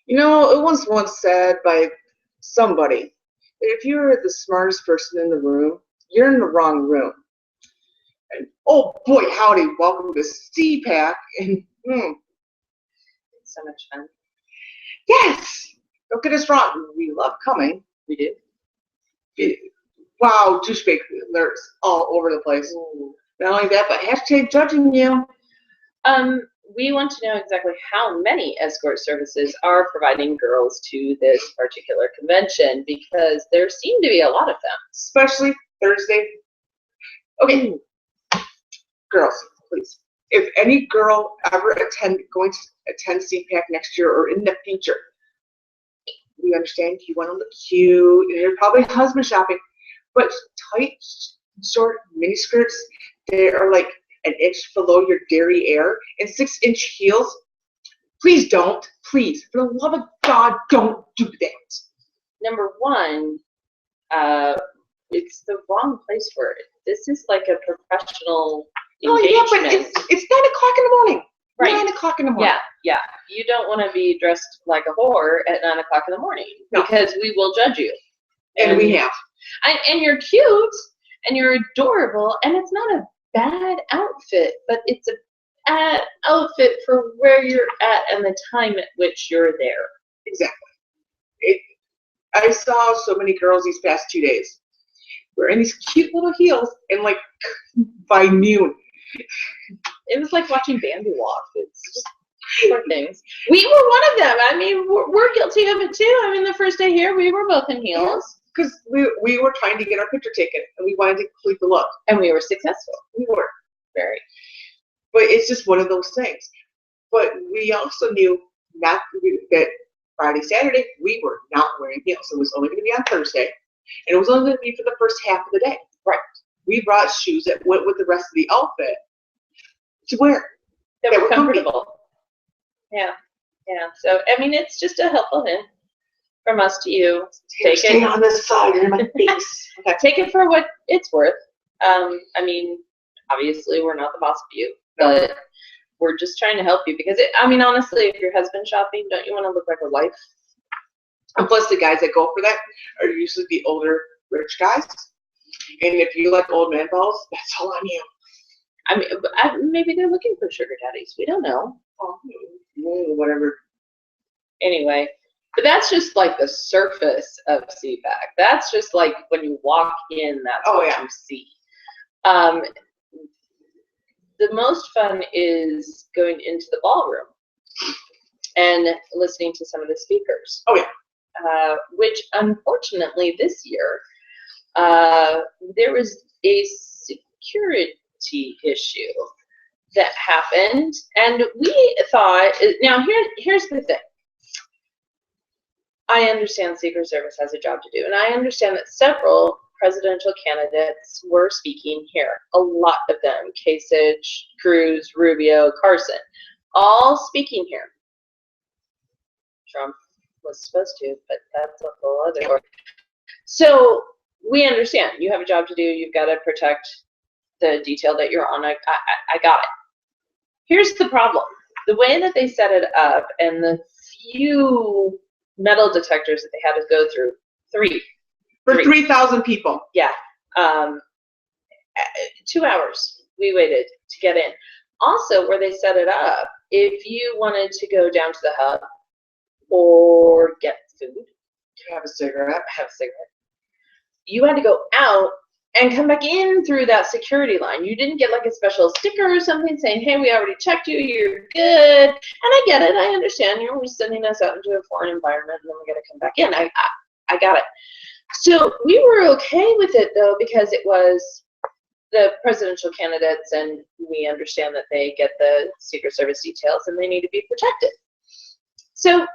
You know, it was once said by somebody, if you're the smartest person in the room, you're in the wrong room. And oh boy, howdy, welcome to CPAC. And It's so much fun. yes, don't get us wrong, we love coming. We do. Wow, douchebag alerts all over the place. Ooh. Not only that, but hashtag judging you. We want to know exactly how many escort services are providing girls to this particular convention, because there seem to be a lot of them. Especially Thursday. Okay, girls, please. If any girl ever going to attend CPAC next year or in the future, we understand you want to look cute and you're probably husband shopping, but tight, short mini skirts, they are like an inch below your derriere and 6-inch heels. Please don't. Please, for the love of God, don't do that. Number one, it's the wrong place for it. This is like a professional engagement. Yeah, but it's 9 o'clock in the morning. Right. 9 o'clock in the morning. Yeah. You don't want to be dressed like a whore at 9 o'clock in the morning, because we will judge you. And we have. And you're cute and you're adorable, and it's not a bad outfit, but it's a bad outfit for where you're at and the time at which you're there. Exactly. I saw so many girls these past 2 days wearing these cute little heels, and like by noon, it was like watching Bambi walk. It's just poor things. We were one of them. I mean, we're guilty of it too. I mean, the first day here, we were both in heels. Because we were trying to get our picture taken, and we wanted to complete the look. And we were successful. We were. Very. But it's just one of those things. But we also knew that Friday, Saturday, we were not wearing heels. It was only going to be on Thursday, and it was only going to be for the first half of the day. Right. We brought shoes that went with the rest of the outfit to wear. That were comfortable. Yeah. So, I mean, it's just a helpful hint from us to you. Stay on the side of my face. Okay. Take it for what it's worth. I mean, obviously, we're not the boss of you, but we're just trying to help you, because honestly, if your husband's shopping, don't you want to look like a wife? And plus, the guys that go for that are usually the older, rich guys. And if you like old man balls, that's all on you. I mean, maybe they're looking for sugar daddies. We don't know. Whatever. Anyway, but that's just like the surface of CPAC. That's just like when you walk in, that's what you see. The most fun is going into the ballroom and listening to some of the speakers. Oh, yeah. Which, unfortunately, this year, there was a security issue that happened, and we thought, now here's the thing. I understand Secret Service has a job to do, and I understand that several presidential candidates were speaking here. A lot of them, Kasich, Cruz, Rubio, Carson, all speaking here. Trump was supposed to, but that's a whole other story. So we understand you have a job to do. You've got to protect the detail that you're on. I got it. Here's the problem. The way that they set it up and the few metal detectors that they had to go through, three. For 3,000 people. Yeah. 2 hours we waited to get in. Also, where they set it up, if you wanted to go down to the hub or get food, have a cigarette, you had to go out and come back in through that security line. You didn't get like a special sticker or something saying, hey, we already checked you, you're good. And I get it, I understand. You're sending us out into a foreign environment, and then we got to come back in. I got it. So we were okay with it, though, because it was the presidential candidates, and we understand that they get the Secret Service details and they need to be protected. So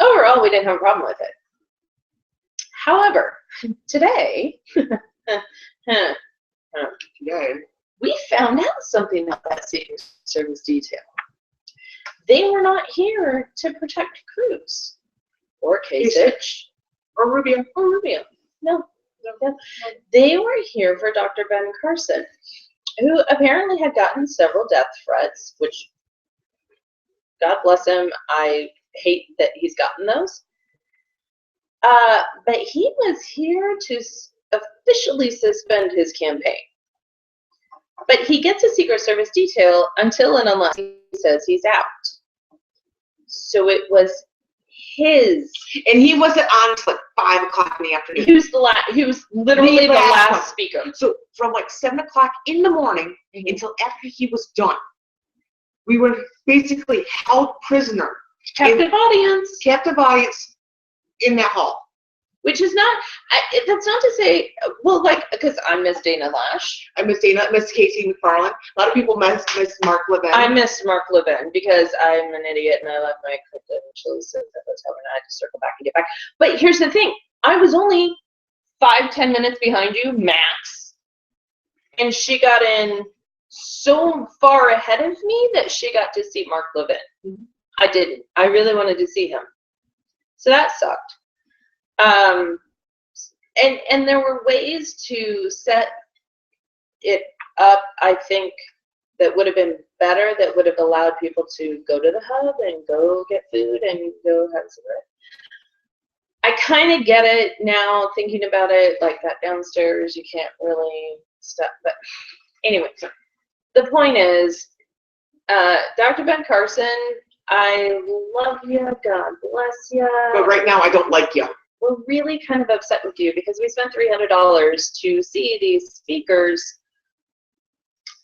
overall, we didn't have a problem with it. However, today, we found out something about that Secret Service detail. They were not here to protect Cruz or Kasich or Rubio. No. They were here for Dr. Ben Carson, who apparently had gotten several death threats, which, God bless him, I hate that he's gotten those. But he was here to officially suspend his campaign. But he gets a Secret Service detail until and unless he says he's out. So it was his. And he wasn't on until like 5 o'clock in the afternoon. He was literally the last speaker. So from like 7 o'clock in the morning until after he was done, we were basically held prisoner. Captive audience in that hall. Which is not, that's not to say, well, like, because I miss Dana Lash. I miss Dana, miss Casey McFarland. A lot of people miss Mark Levin. I miss Mark Levin because I'm an idiot and I left my credentials at the hotel and I had to circle back and get back. But here's the thing. I was only 5-10 minutes behind you, max. And she got in so far ahead of me that she got to see Mark Levin. Mm-hmm. I didn't. I really wanted to see him. So that sucked. And there were ways to set it up, I think, that would have been better, that would have allowed people to go to the hub and go get food and go have a cigarette. I kind of get it now, thinking about it, like that downstairs, you can't really stop. But anyway, the point is, Dr. Ben Carson, I love you, God bless you. But right now, I don't like you. We're really kind of upset with you because we spent $300 to see these speakers,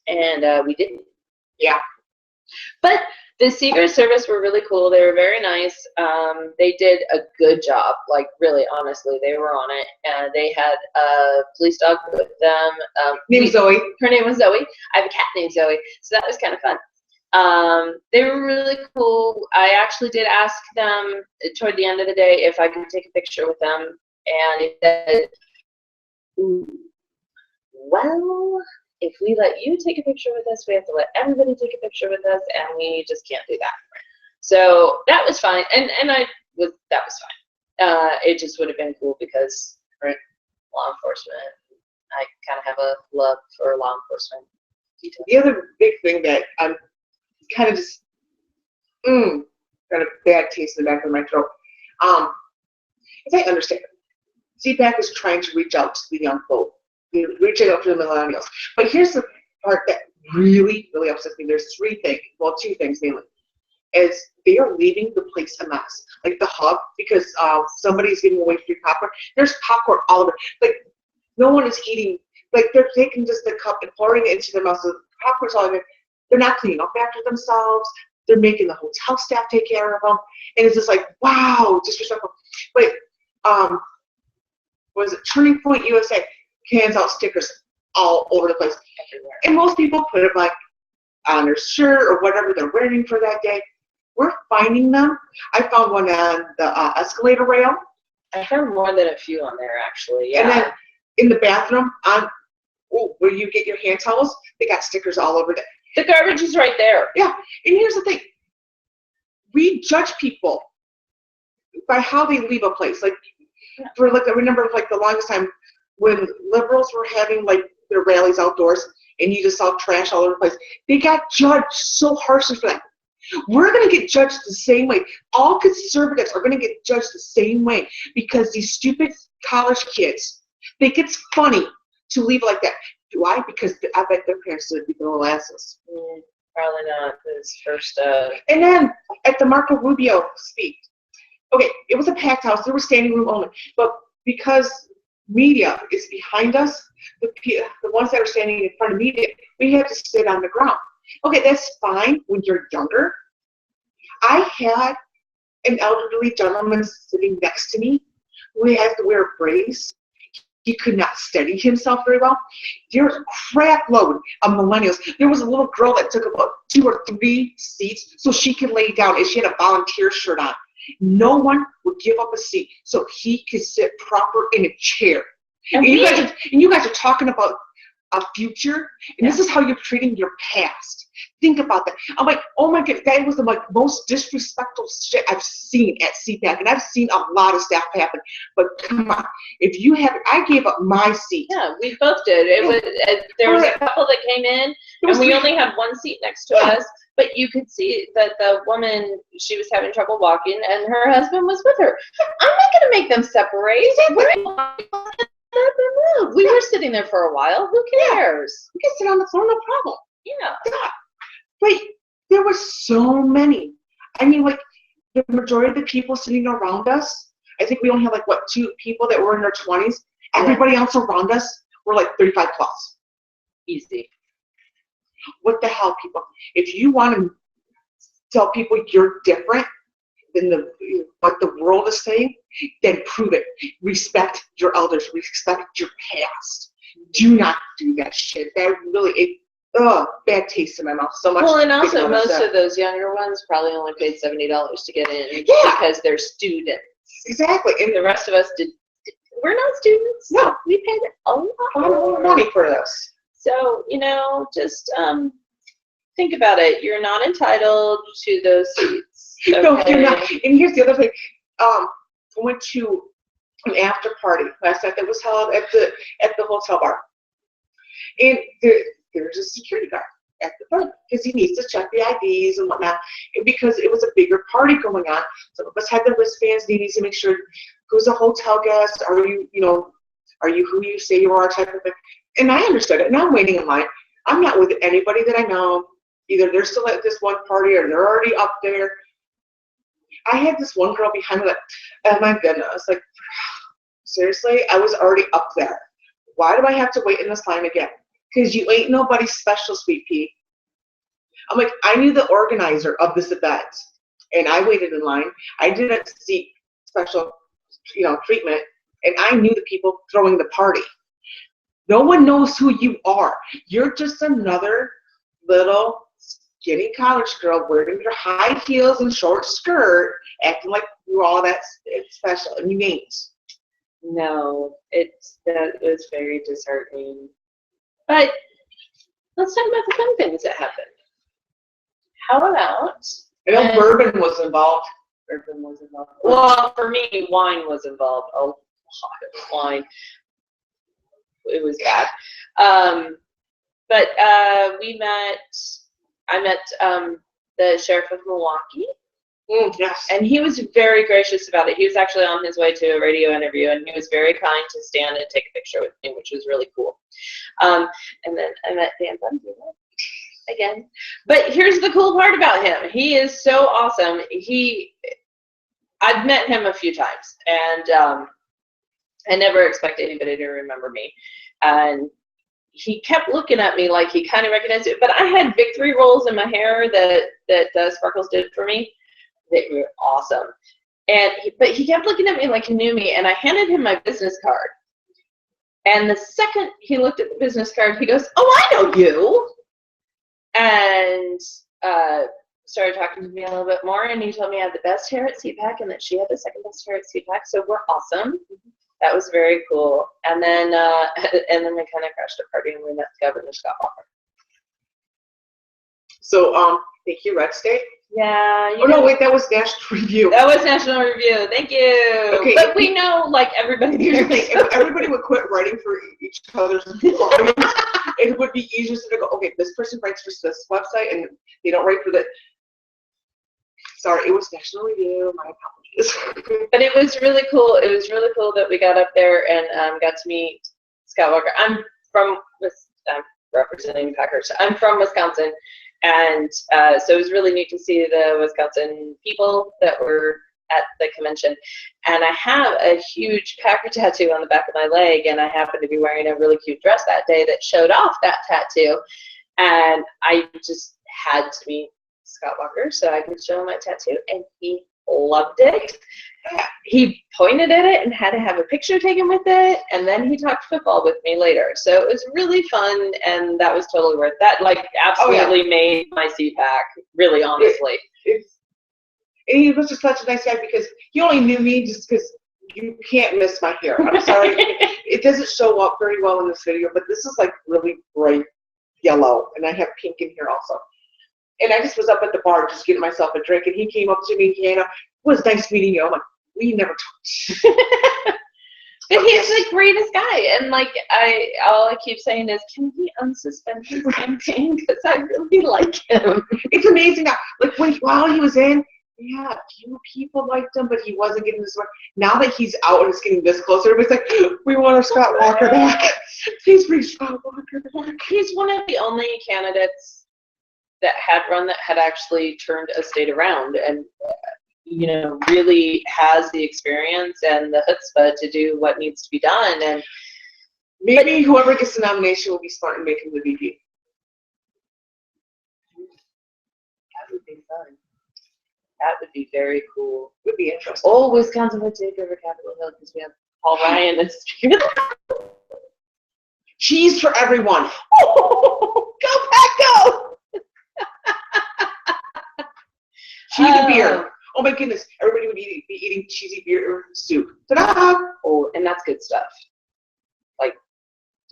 and we didn't. Yeah. But the Secret Service were really cool. They were very nice. They did a good job. Like, really, honestly, they were on it. They had a police dog with them. Named Zoe. Her name was Zoe. I have a cat named Zoe, so that was kind of fun. They were really cool. I actually did ask them toward the end of the day if I could take a picture with them, and they said, well, if we let you take a picture with us, we have to let everybody take a picture with us, and we just can't do that. So that was fine, and that was fine. It just would have been cool because law enforcement, I kind of have a love for law enforcement. The other big thing that I'm kind of just got a bad taste in the back of my throat. As I understand it, CPAC is trying to reach out to the young folk, reaching out to the millennials. But here's the part that really, really upsets me. There's two things mainly. Is they are leaving the place a mess. Like the hub, because somebody's giving away free popcorn. There's popcorn all over. Like, no one is eating. Like, they're taking just the cup and pouring it into their mouth. So the popcorn's all in there. They're not cleaning up after themselves. They're making the hotel staff take care of them. And it's just like, wow, disrespectful. But, what is it? Turning Point USA hands out stickers all over the place. Everywhere. And most people put it like on their shirt or whatever they're wearing for that day. We're finding them. I found one on the escalator rail. I found more than a few on there, actually, yeah. And then in the bathroom, where you get your hand towels, they got stickers all over there. The garbage is right there. Yeah, and here's the thing. We judge people by how they leave a place. Like, I remember like the longest time when liberals were having like their rallies outdoors and you just saw trash all over the place. They got judged so harshly for that. We're going to get judged the same way. All conservatives are going to get judged the same way because these stupid college kids think it's funny to leave like that. Do I? Because I bet their parents would be the molasses. Probably not. This first. And then at the Marco Rubio speech, okay, it was a packed house. There was standing room only. But because media is behind us, the ones that are standing in front of media, we have to sit on the ground. Okay, that's fine when you're younger. I had an elderly gentleman sitting next to me who had to wear a brace. He could not steady himself very well. There's a crap load of millennials. There was a little girl that took about 2 or 3 seats so she could lay down, and she had a volunteer shirt on. No one would give up a seat so he could sit proper in a chair. And you guys are talking about a future, and this is how you're treating your past. think about that. I'm like, oh my God, that was the like most disrespectful shit I've seen at CPAC, and I've seen a lot of stuff happen. But come on, if you have, I gave up my seat. Yeah, we both did. It was there was a couple that came in, and we only had one seat next to us. But you could see that the woman, she was having trouble walking, and her husband was with her. I'm not going to make them separate. We were sitting there for a while. Who cares? We can sit on the floor, no problem. Yeah. But there were so many. I mean, like, the majority of the people sitting around us, I think we only had, like, what, 2 people that were in their 20s. Everybody else around us were, like, 35 plus. Easy. What the hell, people? If you want to tell people you're different than what the world is saying, then prove it. Respect your elders. Respect your past. Do not do that shit. That really, bad taste in my mouth. So much. Well, and also most of those younger ones probably only paid $70 to get in because they're students. Exactly. And the rest of us we're not students. No. We paid a lot more money for this. So, just think about it. You're not entitled to those seats. Okay? No, you're not. And here's the other thing. I went to an after party last night that was held at the hotel bar. And there's a security guard at the front because he needs to check the IDs and whatnot. And because it was a bigger party going on, some of us had the wristbands. He needs to make sure who's a hotel guest. Are you who you say you are, type of thing. And I understood it. And I'm waiting in line. I'm not with anybody that I know. Either they're still at this one party or they're already up there. I had this one girl behind me like, oh my goodness, like, seriously? I was already up there. Why do I have to wait in this line again? Because you ain't nobody special, sweet pea. I'm like, I knew the organizer of this event, and I waited in line. I didn't seek special, treatment, and I knew the people throwing the party. No one knows who you are. You're just another little skinny college girl wearing your high heels and short skirt, acting like you're all that special, and you ain't. No, that was very disheartening. But let's talk about the fun things that happened. How about? I know bourbon was involved. Well, for me, wine was involved. A lot of wine. It was bad. But I met the sheriff of Milwaukee. Yes. And he was very gracious about it. He was actually on his way to a radio interview, and he was very kind to stand and take a picture with me, which was really cool. And then I met Dan Bundy again. But here's the cool part about him. He is so awesome. I've met him a few times, and I never expect anybody to remember me. And he kept looking at me like he kind of recognized it. But I had victory rolls in my hair that Sparkles did for me. They were awesome. But he kept looking at me like he knew me, and I handed him my business card. And the second he looked at the business card, he goes, "Oh, I know you!" And started talking to me a little bit more, and he told me I had the best hair at CPAC and that she had the second best hair at CPAC, so we're awesome. That was very cool. And then we kind of crashed a party, and we met Governor Scott Walker. So, thank you, Red State. Yeah. Oh, no, wait, that was National Review. That was National Review. Thank you. Okay. But we know, like, everybody. If everybody would quit writing for each other's employees, it would be easier to go, okay, this person writes for this website, and they don't write for the. Sorry, it was National Review. My apologies. But it was really cool. It was really cool that we got up there and got to meet Scott Walker. I'm representing Packers. I'm from Wisconsin. And so it was really neat to see the Wisconsin people that were at the convention. And I have a huge Packer tattoo on the back of my leg, and I happened to be wearing a really cute dress that day that showed off that tattoo. And I just had to meet Scott Walker so I could show him my tattoo, and he loved it. He pointed at it and had to have a picture taken with it, and then he talked football with me later. So it was really fun, and that was totally worth that. Like, absolutely made my CPAC, really, honestly. He was just such a nice guy because he only knew me just because you can't miss my hair. I'm sorry. It doesn't show up very well in this video, but this is like really bright yellow, and I have pink in here also. And I just was up at the bar just getting myself a drink, and he came up to me, and it was nice meeting you. I'm like, we never talked. But he's the greatest guy, and like all I keep saying is, can we unsuspend his campaign? Because I really like him. It's amazing. Like while he was in, yeah, a few people liked him, but he wasn't getting this one. Now that he's out and it's getting this closer, everybody's like, we want our Scott Walker back. Please bring Scott Walker back. He's one of the only candidates that had actually turned a state around, and really has the experience and the chutzpah to do what needs to be done. And maybe whoever gets the nomination will be smart and make him the VP. That would be fun. That would be very cool. Would be interesting. Oh, Wisconsin would take over Capitol Hill because we have Paul Ryan and cheese for everyone. Go Pack, go! Cheesy beer. Oh my goodness, everybody would be eating cheesy beer soup. Ta-da! Oh, and that's good stuff. Like,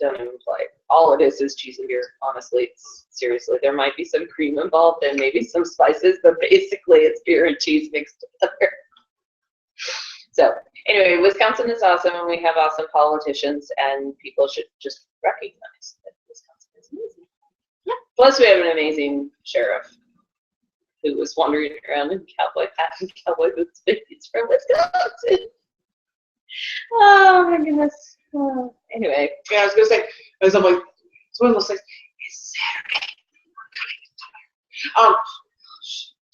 don't even play. All it is cheesy beer, honestly. Seriously, there might be some cream involved and maybe some spices, but basically it's beer and cheese mixed together. So, anyway, Wisconsin is awesome, and we have awesome politicians, and people should just recognize that Wisconsin is amazing. Yeah. Plus, we have an amazing sheriff who was wandering around in cowboy hat and cowboy boots, but he's from Wisconsin. Oh my goodness. Oh. Anyway. Yeah, I was gonna say, as I'm like, it's one of those things. It's Saturday.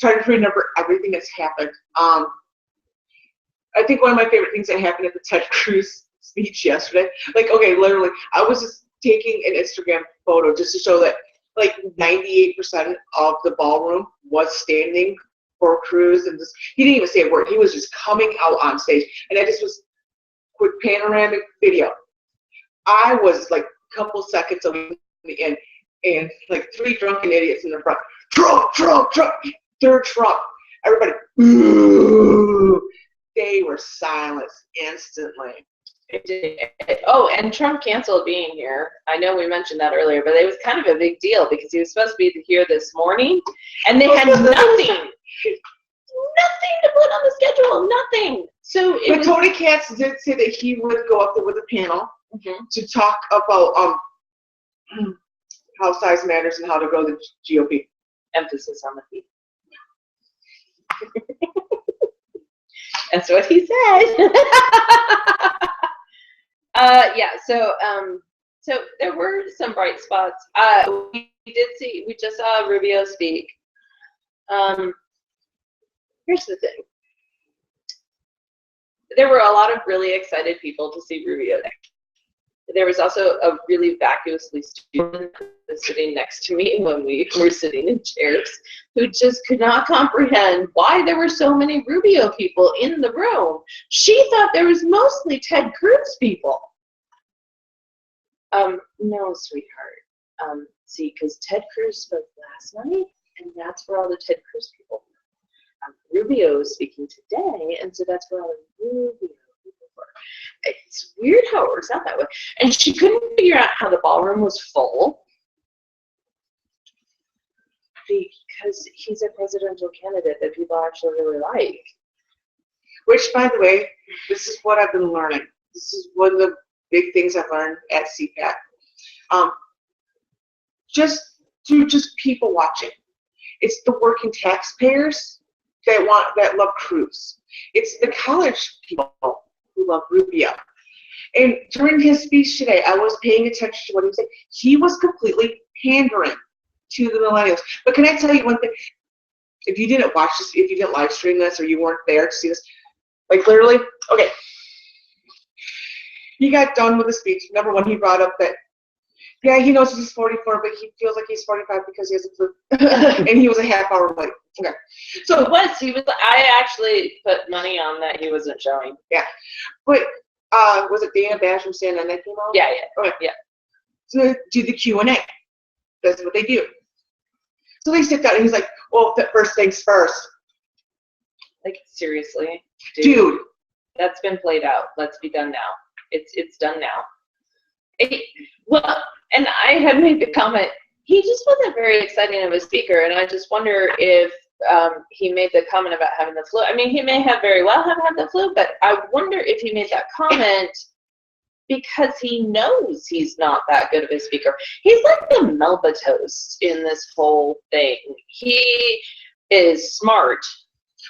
Trying to remember everything that's happened. I think one of my favorite things that happened at the Ted Cruz speech yesterday. Like, okay, literally, I was just taking an Instagram photo just to show that, like, 98% of the ballroom was standing for Cruz, and just, he didn't even say a word. He was just coming out on stage, and I just was quick panoramic video. I was like a couple seconds away from the end, and like 3 drunken idiots in the front. Trump, Trump, Trump. Third Trump. Everybody, ooh. They were silenced instantly. Oh, and Trump canceled being here. I know we mentioned that earlier, but it was kind of a big deal because he was supposed to be here this morning, and they had nothing to put on the schedule, nothing. So but Tony Katz did say that he would go up there with a panel to talk about how size matters and how to grow the GOP. Emphasis on the feet. That's what he said. Yeah. So there were some bright spots. We just saw Rubio speak. Here's the thing. There were a lot of really excited people to see Rubio there. There was also a really vacuously student sitting next to me when we were sitting in chairs who just could not comprehend why there were so many Rubio people in the room. She thought there was mostly Ted Cruz people. No, sweetheart. See, because Ted Cruz spoke last night, and that's where all the Ted Cruz people were. Rubio is speaking today, and so that's where all the Rubio people were. It's weird how it works out that way. And she couldn't figure out how the ballroom was full because he's a presidential candidate that people actually really like. Which, by the way, this is what I've been learning. This is one of the big things I've learned at CPAC. Just people watching. It's the working taxpayers that love Cruz. It's the college people who love Rubio. And during his speech today, I was paying attention to what he was saying. He was completely pandering to the millennials. But can I tell you one thing? If you didn't watch this, if you didn't live stream this, or you weren't there to see this, like literally, okay. He got done with the speech. Number one, he brought up that, yeah, he knows he's 44, but he feels like he's 45 because he has a flu. And he was a half hour late. Okay. So I actually put money on that he wasn't showing. Yeah. But was it Dana Bash from CNN that came out? Yeah. Okay. Yeah. So do the Q&A. That's what they do. So they sit down and he's like, well, first things first. Like, seriously? Dude. That's been played out. Let's be done now. It's done now. Well, and I had made the comment, he just wasn't very exciting of a speaker, and I just wonder if he made the comment about having the flu. I mean, he may have very well have had the flu, but I wonder if he made that comment because he knows he's not that good of a speaker. He's like the Melba toast in this whole thing. He is smart.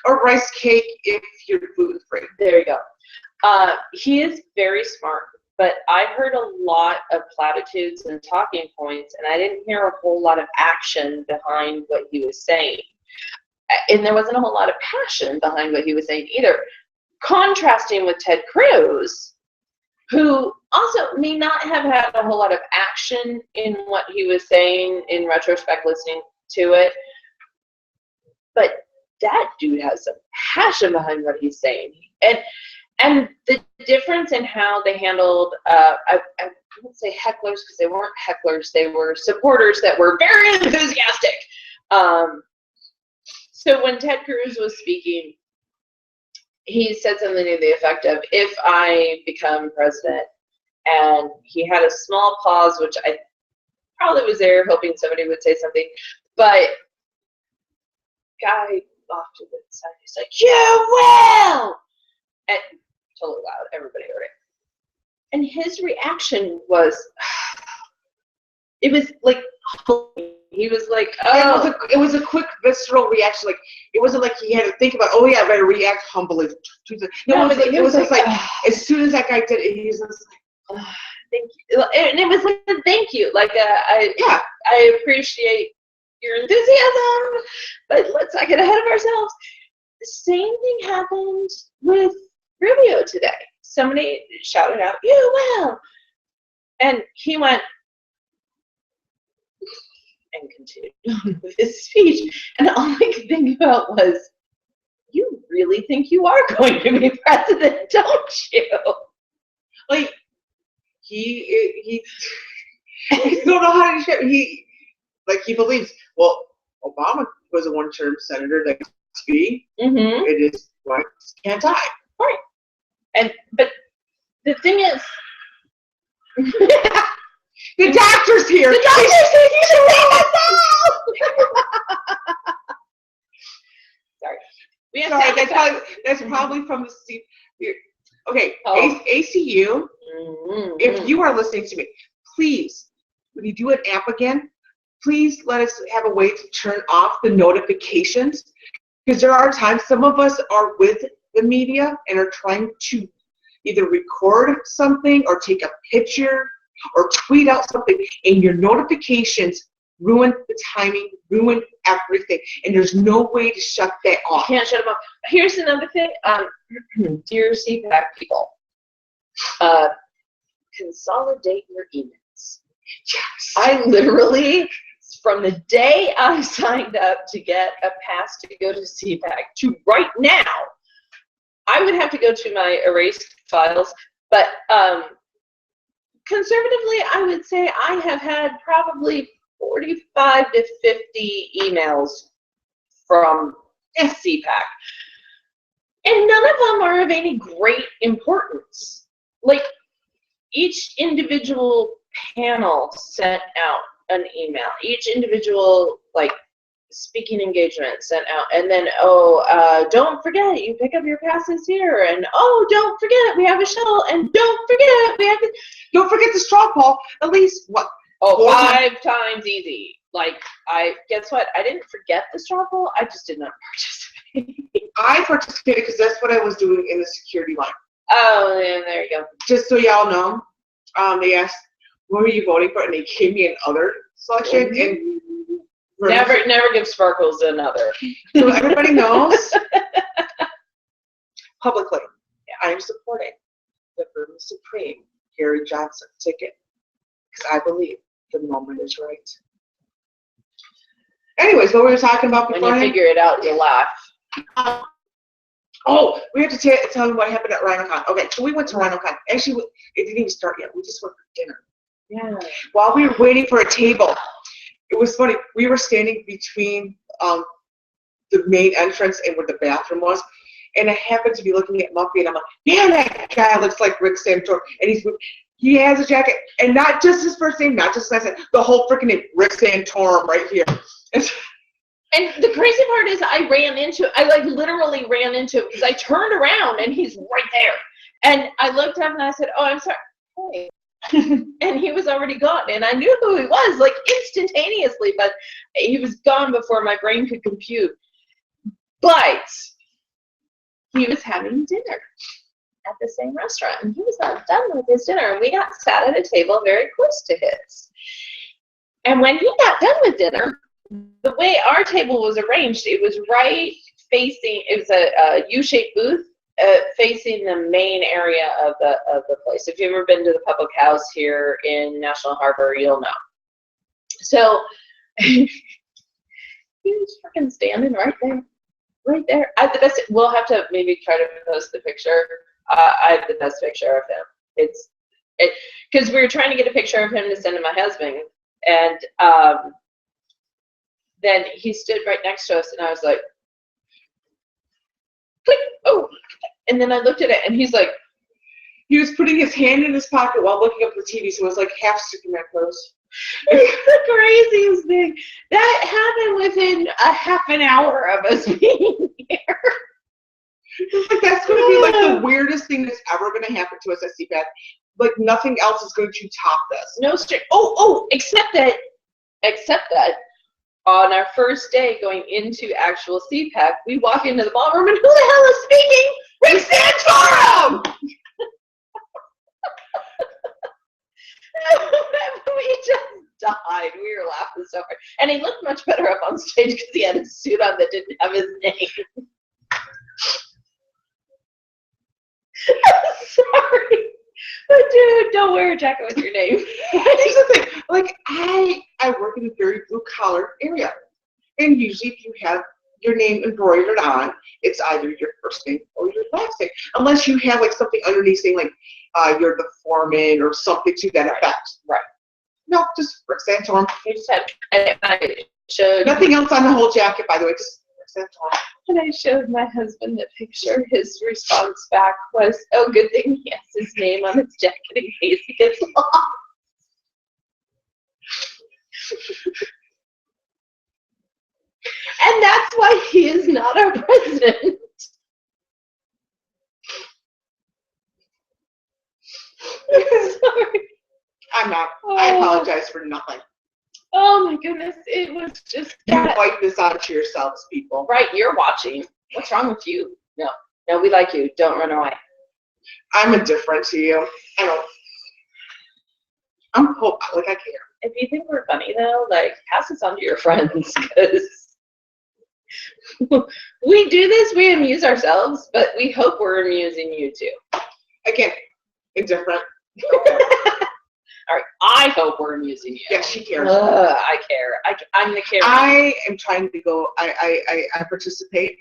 Or rice cake if you're gluten-free. There you go. He is very smart, but I heard a lot of platitudes and talking points, and I didn't hear a whole lot of action behind what he was saying. And there wasn't a whole lot of passion behind what he was saying either. Contrasting with Ted Cruz, who also may not have had a whole lot of action in what he was saying in retrospect, listening to it. But that dude has some passion behind what he's saying. And the difference in how they handled, I wouldn't say hecklers because they weren't hecklers, they were supporters that were very enthusiastic. So when Ted Cruz was speaking, he said something to the effect of, if I become president, and he had a small pause, which I probably was there hoping somebody would say something, but guy off to the side, he's like, you will! And totally loud, everybody heard it. And his reaction was, it was like, he was like, oh. It was a quick, visceral reaction. Like, it wasn't like he had to think about, oh yeah, I better react humbly. No, it was just like, as soon as that guy did it, he was just like, thank you. And it was like a thank you. Like, I appreciate your enthusiasm, but let's not get ahead of ourselves. The same thing happened with Rubio today. Somebody shouted out, you will! And he went, and continued with his speech. And all I could think about was, you really think you are going to be president, don't you? Like, he don't know how to share. He believes, well, Obama was a one-term senator that could be. Mm-hmm. It is right, can't die. Right. But the thing is, the doctor's here. The doctor's here. You should leave us out. Sorry. That's probably from the Steve. Okay, Oh. ACU. Mm-hmm. If you are listening to me, please, when you do an app again, please let us have a way to turn off the notifications, because there are times some of us are with the media and are trying to either record something or take a picture or tweet out something, and your notifications ruin the timing, ruin everything, and there's no way to shut that off. You can't shut them off. Here's another thing, dear CPAC people, consolidate your emails. Yes. I literally, from the day I signed up to get a pass to go to CPAC to right now, I would have to go to my erased files, but conservatively, I would say I have had probably 45 to 50 emails from CPAC. And none of them are of any great importance. Like, each individual panel sent out an email. Each individual, like, speaking engagement sent out. And then, don't forget, you pick up your passes here. And, don't forget, we have a shuttle. And don't forget, don't forget the straw poll. At least, what? 5 times easy. Like, guess what? I didn't forget the straw poll. I just did not participate. I participated because that's what I was doing in the security line. Oh, and there you go. Just so y'all know, they asked, what are you voting for? And they gave me an other selection. Mm-hmm. And never give Sparkles another. So everybody knows, publicly, I am supporting the Burma Supreme Gary Johnson ticket because I believe the moment is right. Anyways, what were we talking about before? When you figure it out, you laugh. We have to tell you what happened at RhinoCon. Okay, so we went to RhinoCon. Actually, it didn't even start yet. We just went for dinner. Yeah. While we were waiting for a table, it was funny. We were standing between the main entrance and where the bathroom was, and I happened to be looking at Muffy, and I'm like, man, that guy looks like Rick Santor. And He has a jacket, and not just his first name, not just his last name, the whole freaking name, Rick Santorum, right here. And the crazy part is I like literally ran into him because I turned around and he's right there. And I looked up and I said, oh, I'm sorry. Hey. And he was already gone. And I knew who he was, like instantaneously, but he was gone before my brain could compute. But he was having dinner at the same restaurant, and he was not done with his dinner. And we got sat at a table very close to his. And when he got done with dinner, the way our table was arranged, it was right facing, it was a U-shaped booth facing the main area of the place. If you've ever been to the public house here in National Harbor, you'll know. So he was freaking standing right there. Right there. I have the best. We'll have to maybe try to post the picture. I have the best picture of him. Because we were trying to get a picture of him to send to my husband, and then he stood right next to us, and I was like, click, oh, and then I looked at it, and he's like, he was putting his hand in his pocket while looking up the TV, so it was like half sticking that close. It's the craziest thing. That happened within a half an hour of us being here. Like, that's going to be like the weirdest thing that's ever going to happen to us at CPAC. Like, nothing else is going to top this. No straight. Except that on our first day going into actual CPAC, we walk into the ballroom, and who the hell is speaking? Rick Santorum! We just died. We were laughing so hard. And he looked much better up on stage because he had a suit on that didn't have his name. Sorry. But dude, don't wear a jacket with your name. Here's the thing. Like, I work in a very blue-collar area. And usually if you have your name embroidered on, it's either your first name or your last name. Unless you have, like, something underneath saying, like, you're the foreman or something to that effect. Right. No, just Rick Santorum. You just had, and I showed nothing else on the whole jacket, by the way, just Rick Santorum. And I showed my husband the picture. His response back was, oh, good thing he has his name on his jacket in case he gets lost. And that's why he is not our president. Sorry. I'm not. I apologize for nothing. Oh my goodness, it was just that. You wipe this onto yourselves, people. Right, you're watching. What's wrong with you? No, we like you. Don't run away. I'm indifferent to you. I don't. Like, I care. If you think we're funny, though, like, pass this on to your friends, because we do this, we amuse ourselves, but we hope we're amusing you, too. Again, indifferent. All right, I hope we're amusing you. Yes, she cares. I care. I'm the carer. I am trying to go. I participate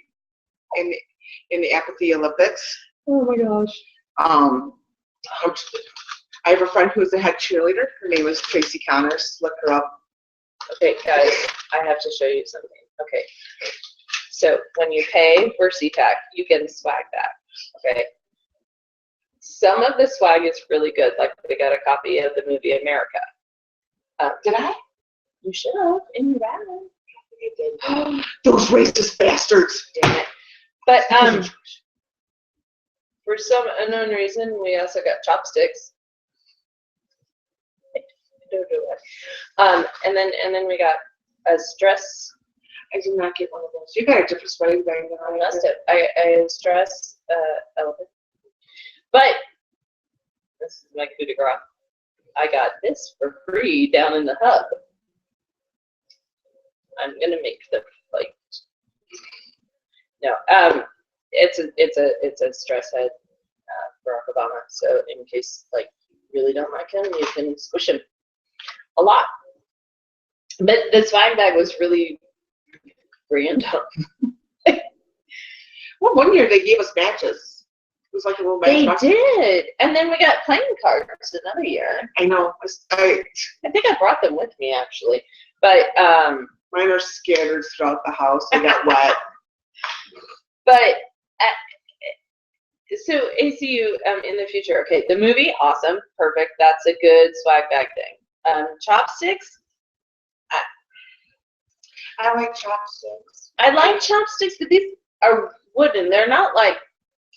in the apathy Olympics. Oh my gosh. I have a friend who's a head cheerleader. Her name is Tracy Connors. Look her up. Okay, guys, I have to show you something. Okay, so when you pay for CPAC, you get a swag back. Okay. Some of the swag is really good, like we got a copy of the movie America. Did I? You should have in your bag. Those racist bastards. Damn it. But for some unknown reason, we also got chopsticks. Don't do it. And then we got a stress. I did not get one of those. You got a different swag bag than I must have. I had a stress elephant. But this is my coup de grace. I got this for free down in the hub. I'm gonna make the like. No, it's a stress head for Barack Obama. So in case like you really don't like him, you can squish him a lot. But the swag bag was really random. Well, one year they gave us matches. It was like a little match. They did, and then we got playing cards another year. I know. I think I brought them with me actually, but mine are scattered throughout the house. They got wet. But So ACU in the future. Okay, the movie, awesome, perfect. That's a good swag bag thing. Chopsticks. I like chopsticks. I like chopsticks, but these are wooden. They're not like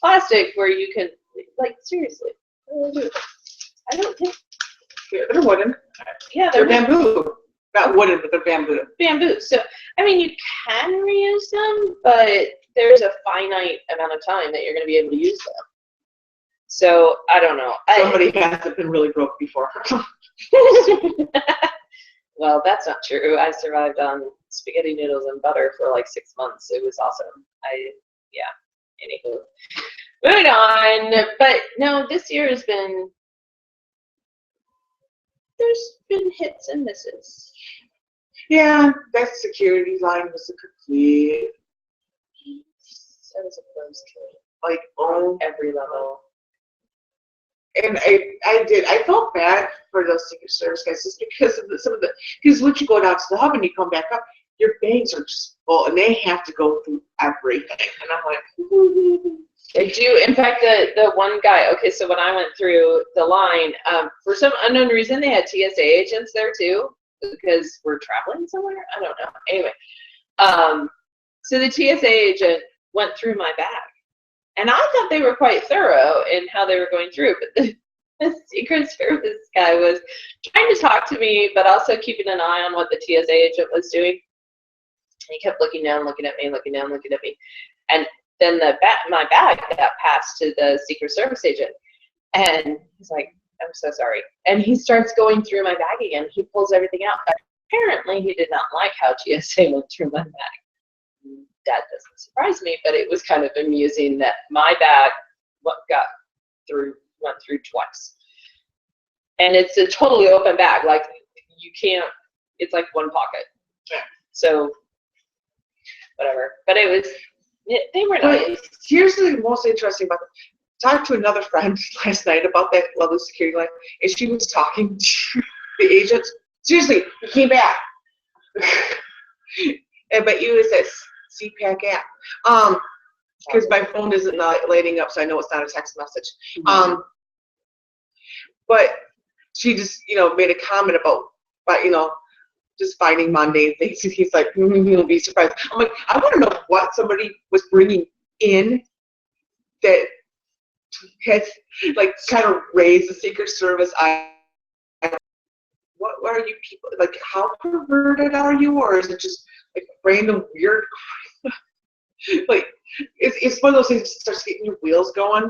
plastic where you can like seriously. I don't think They're wooden. Yeah, they're bamboo. Not wooden, but they're bamboo. Bamboo. So I mean, you can reuse them, but there's a finite amount of time that you're going to be able to use them. So I don't know. Somebody hasn't been really broke before. Well, that's not true. I survived on spaghetti noodles and butter for like 6 months. It was awesome. Anywho. Moving on. But no, this year has been, there's been hits and misses. Yeah, that security line was a complete. That was a close kill. Like, on every level. And I felt bad for those Secret Service guys just because of because once you go down to the hub and you come back up, your bags are just full and they have to go through everything. And I'm like, They do. In fact, the one guy, okay, so when I went through the line, for some unknown reason, they had TSA agents there too, because we're traveling somewhere. I don't know. Anyway, so the TSA agent went through my bag. And I thought they were quite thorough in how they were going through, but the Secret Service guy was trying to talk to me, but also keeping an eye on what the TSA agent was doing. And he kept looking down, looking at me, looking down, looking at me. And then my bag got passed to the Secret Service agent. And he's like, I'm so sorry. And he starts going through my bag again. He pulls everything out. But apparently he did not like how TSA went through my bag. That doesn't surprise me, but it was kind of amusing that my bag went through twice. And it's a totally open bag. Like, you can't, it's like one pocket. Yeah. So, whatever. But it was, they were nice. Here's the most interesting about it. I talked to another friend last night about that lovely security line, and she was talking to the agent. Seriously, he came back. But it was that CPAC app. Because my phone isn't lighting up, so I know it's not a text message. But she just, made a comment about just finding mundane things. And he's like, you'll be surprised. I'm like, I want to know what somebody was bringing in that has, like, kind of raised the Secret Service. What are you people, like, how perverted are you? Or is it just, like, random weird, like, it's one of those things that starts getting your wheels going.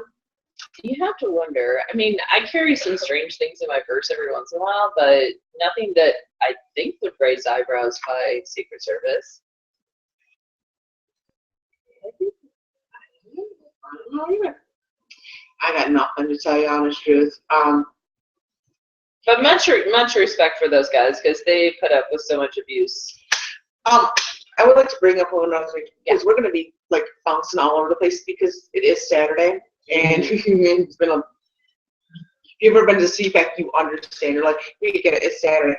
You have to wonder. I mean, I carry some strange things in my purse every once in a while, but nothing that I think would raise eyebrows by Secret Service. I don't know either. I got nothing to tell you, honest truth. But much respect for those guys, because they put up with so much abuse. I would like to bring up one other thing, because we're going to be, like, bouncing all over the place because it is Saturday, and it's been if you've ever been to CPAC, you understand. You're like, we get it, it's Saturday.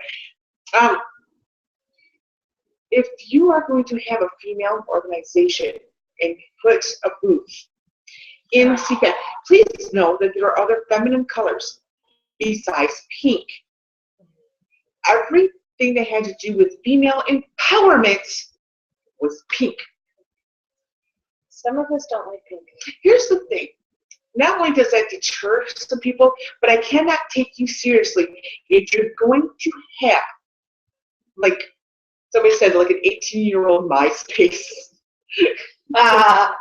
If you are going to have a female organization and put a booth in CPAC, please know that there are other feminine colors besides pink. Everything that had to do with female empowerment was pink. Some of us don't like pink. Here's the thing. Not only does that deter some people, but I cannot take you seriously if you're going to have, like somebody said, like an 18-year-old MySpace. But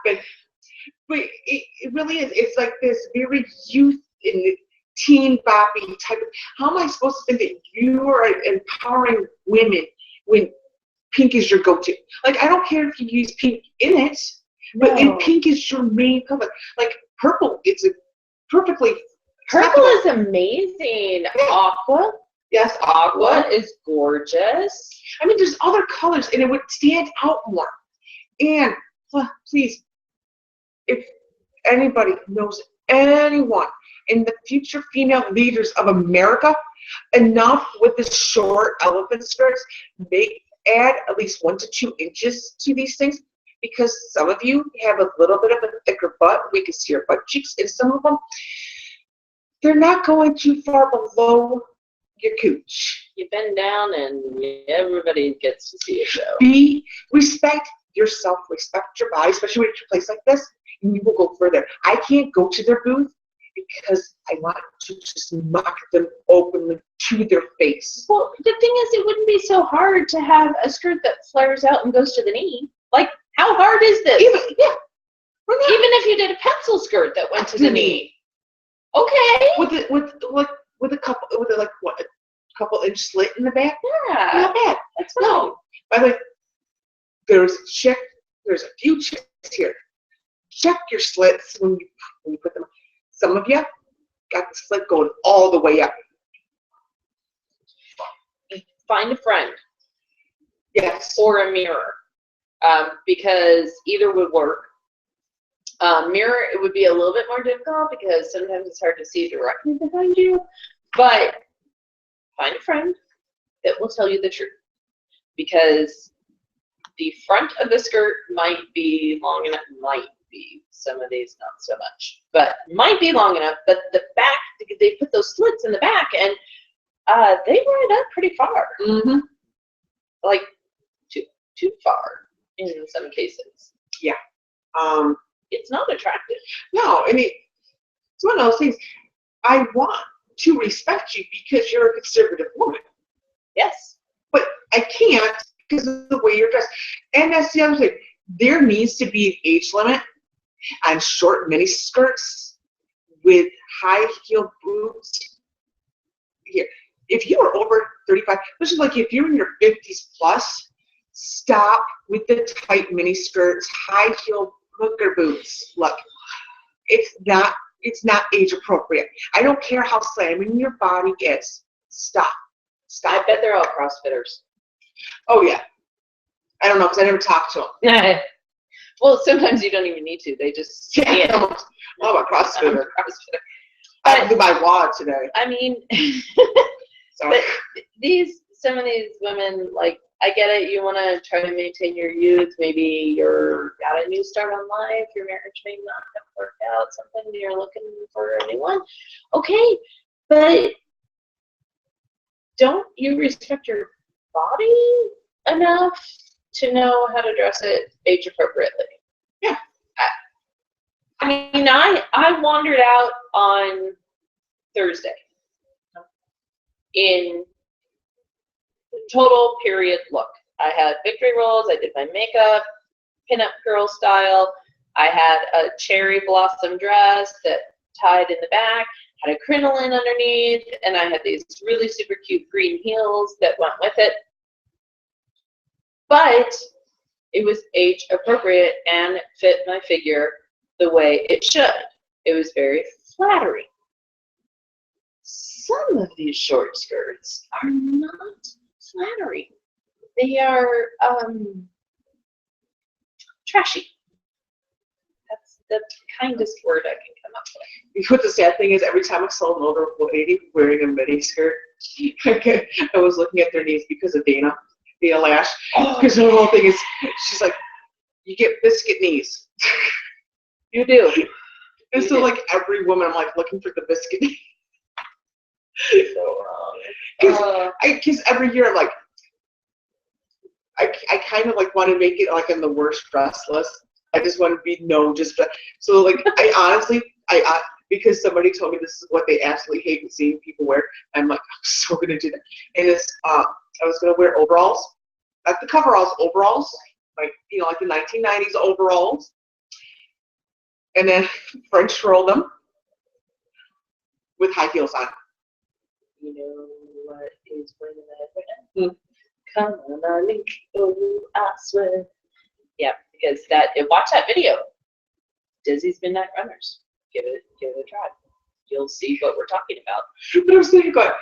it really is. It's like this very youth and teen boppy type of, how am I supposed to think that you are empowering women when pink is your go-to? Like, I don't care if you use pink in it, but pink is your main color. Like, purple, it's a perfectly Purple is amazing. Yeah. Aqua. Yes, Aqua is gorgeous. I mean, there's other colors, and it would stand out more. And please, if anybody knows anyone in the future female leaders of America, enough with the short elephant skirts, add at least 1 to 2 inches to these things. because some of you have a little bit of a thicker butt. We can see your butt cheeks, and some of them, they're not going too far below your cooch. You bend down and everybody gets to see it though. Respect yourself, respect your body, especially when it's a place like this, and you will go further. I can't go to their booth because I want to just knock them openly to their face. Well, the thing is, it wouldn't be so hard to have a skirt that flares out and goes to the knee. Like, how hard is this? Even if you did a pencil skirt that went to the knee. Okay. With a couple inch slit in the back. Yeah. Not bad. That's fine. No. By the way, there's a few chicks here. Check your slits when you put them on. Some of you got the slit going all the way up. Find a friend. Yes. Or a mirror. Because either would work. Mirror, it would be a little bit more difficult because sometimes it's hard to see directly behind you. But find a friend that will tell you the truth. Because the front of the skirt might be long enough, some of these not so much, but might be long enough, but the back, they put those slits in the back, and they run it up pretty far. Mm-hmm. Like, too far in some cases. Yeah. It's not attractive. No, I mean, it's one of those things. I want to respect you because you're a conservative woman. Yes. But I can't because of the way you're dressed. And that's the other thing. There needs to be an age limit on short mini skirts with high heel boots. Here, if you are over 35, which is like if you're in your 50s plus, stop with the tight mini skirts, high heel hooker boots. Look, it's not age appropriate. I don't care how slamming your body is. Stop. I bet they're all CrossFitters. Oh yeah. I don't know because I never talked to them. Well, sometimes you don't even need to. They just say it. I'm a CrossFitter. I But, have to do my WOD today. I mean, Sorry. but some of these women, like, I get it. You want to try to maintain your youth. Maybe you're got a new start on life. Your marriage may not have worked out. Something you're looking for a new one. Okay, but don't you respect your body enough to know how to dress it age appropriately? Yeah. I mean, I wandered out on Thursday in total period look. I had victory rolls. I did my makeup, pinup girl style. I had a cherry blossom dress that tied in the back, had a crinoline underneath, and I had these really super cute green heels that went with it. But it was age appropriate and fit my figure the way it should. It was very flattering. Some of these short skirts are not flattering. They are trashy. That's the kindest word I can come up with. You know what the sad thing is? Every time I saw an older lady wearing a mini skirt, I was looking at their knees because of Dana Lash. Because her whole thing is, she's like, you get biscuit knees. You do. And so, like, every woman, I'm like looking for the biscuit knee. So wrong. Because every year I'm like, I kind of like want to make it like on the worst dress list. I just want to be known just so like I honestly because somebody told me this is what they absolutely hate seeing people wear. I'm like, I'm so gonna do that. And it's I was gonna wear overalls, not the coveralls, overalls, like like the 1990s overalls, and then French roll them with high heels on. You know what is winning that? Come on, darling. Oh, I swear. Yeah, because watch that video. Dizzy's Midnight Runners. Give it a try. You'll see what we're talking about. But I was thinking, like,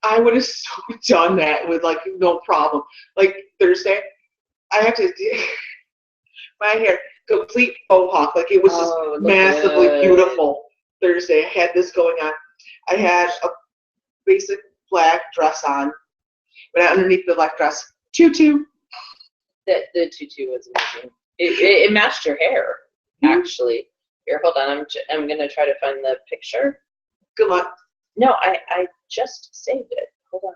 I would have so done that with like no problem. Like Thursday, I had to do my hair complete faux hawk. Like it was just massively beautiful. Thursday, I had this going on. I had a basic black dress on, but underneath the black dress, tutu. The tutu was amazing. It matched your hair, actually. Here, hold on. I'm gonna try to find the picture. Good luck. No, I just saved it. Hold on.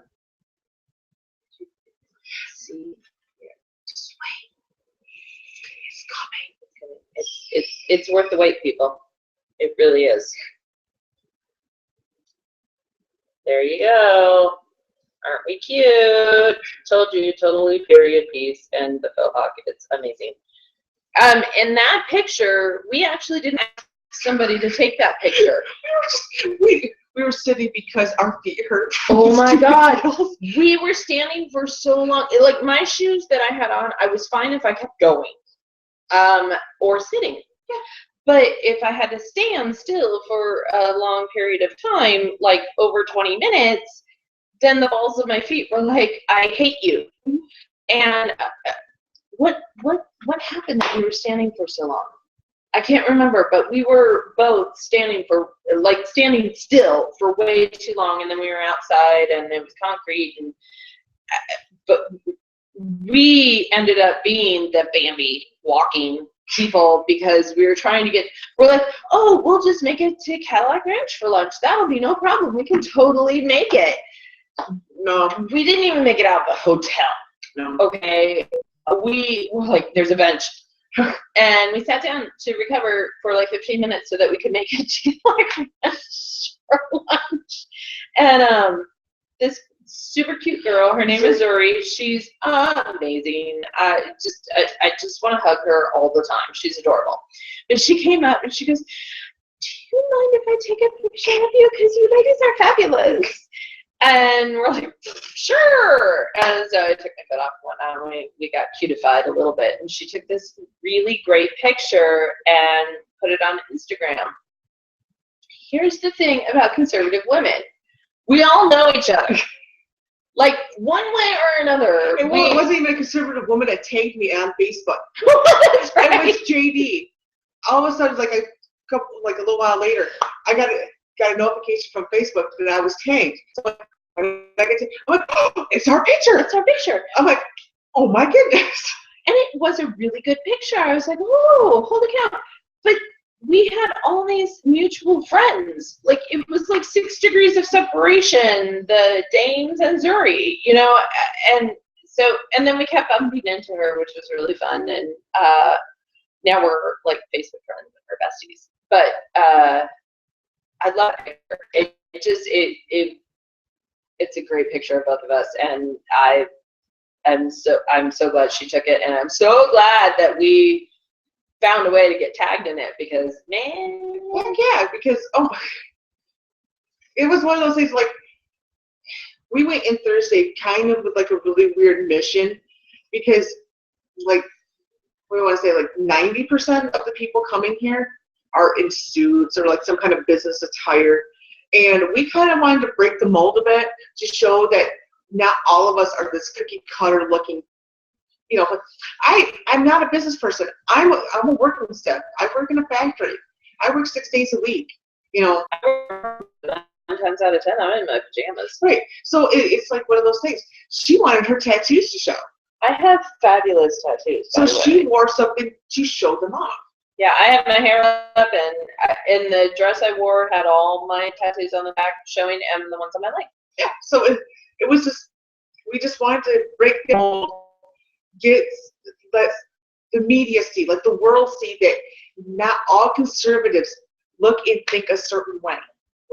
See here. Just wait. It's coming. It's worth the wait, people. It really is. There you go. Aren't we cute? Told you, totally period piece and the faux hawk. It's amazing. In that picture, we actually didn't ask somebody to take that picture. We were sitting because our feet hurt. Oh my God. We were standing for so long. Like my shoes that I had on, I was fine if I kept going or sitting. Yeah. But if I had to stand still for a long period of time, like over 20 minutes, then the balls of my feet were like, I hate you. And what happened that we were standing for so long? I can't remember, but we were both standing still for way too long, and then we were outside, and it was concrete, and but we ended up being the Bambi walking people because we were trying to we're like, oh, we'll just make it to Cadillac Ranch for lunch. That'll be no problem. We can totally make it. No. We didn't even make it out of the hotel. No. Okay. We were like, there's a bench. And we sat down to recover for like 15 minutes so that we could make it to Cadillac Ranch for lunch. And this super cute girl, her name is Zuri. She's amazing. I just want to hug her all the time. She's adorable. But she came up and she goes, do you mind if I take a picture of you? Because you ladies are fabulous. And we're like, sure. And so I took my foot off and we got cutified a little bit. And she took this really great picture and put it on Instagram. Here's the thing about conservative women. We all know each other. Like, one way or another. It wasn't even a conservative woman that tagged me on Facebook. That's right. It was JD. All of a sudden, like a little while later, I got a notification from Facebook that I was tagged. So I'm like, oh, it's our picture. It's our picture. I'm like, oh my goodness. And it was a really good picture. I was like, oh, holy cow. But we had all these mutual friends. Like, it was like 6 degrees of separation, the Danes and Zuri, you know, and then we kept bumping into her, which was really fun. And now we're like Facebook friends and we're besties. But I love it. It's a great picture of both of us, and I'm so glad she took it, and I'm so glad that we found a way to get tagged in it because, man. Yeah, because it was one of those things. Like, we went in Thursday kind of with like a really weird mission because, like, what do I want to say, like 90% of the people coming here are in suits or like some kind of business attire. And we kind of wanted to break the mold a bit to show that not all of us are this cookie cutter looking, you know, I'm not a business person. I'm a working staff. I work in a factory. I work 6 days a week, you know. 9 times out of 10, I'm in my pajamas. Right. So it's like one of those things. She wanted her tattoos to show. I have fabulous tattoos. So she wore something to show them off. Yeah, I had my hair up, and the dress I wore had all my tattoos on the back showing, and the ones on my leg. Yeah, so it was just, we just wanted to break the mold, let the media see, let the world see that not all conservatives look and think a certain way.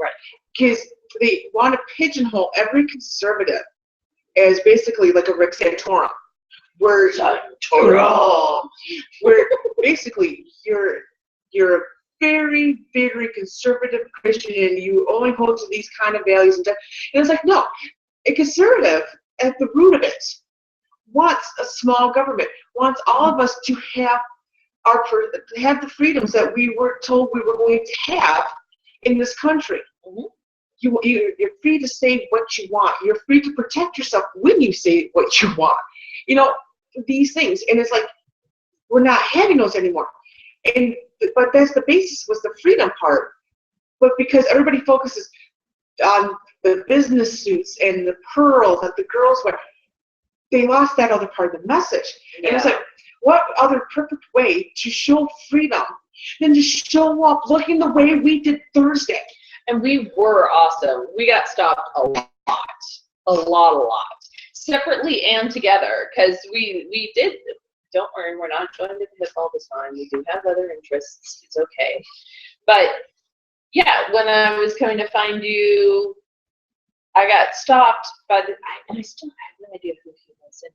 Right. Because they want to pigeonhole every conservative as basically like a Rick Santorum. Where basically you're a very, very conservative Christian and you only hold to these kind of values and stuff. And it's like, no, a conservative at the root of it wants a small government, wants all of us to have the freedoms that we were told we were going to have in this country. Mm-hmm. You're free to say what you want. You're free to protect yourself when you say what you want. You know, these things. And it's like, we're not having those anymore. But that's the basis, was the freedom part. But because everybody focuses on the business suits and the pearls that the girls wear, they lost that other part of the message. Yeah. And it's like, what other perfect way to show freedom than to show up looking the way we did Thursday? And we were awesome. We got stopped a lot. Separately and together, because we did. Don't worry, we're not joined at the hip all the time. We do have other interests. It's okay. But yeah, when I was coming to find you, I got stopped by the, and I still have no idea who he was. And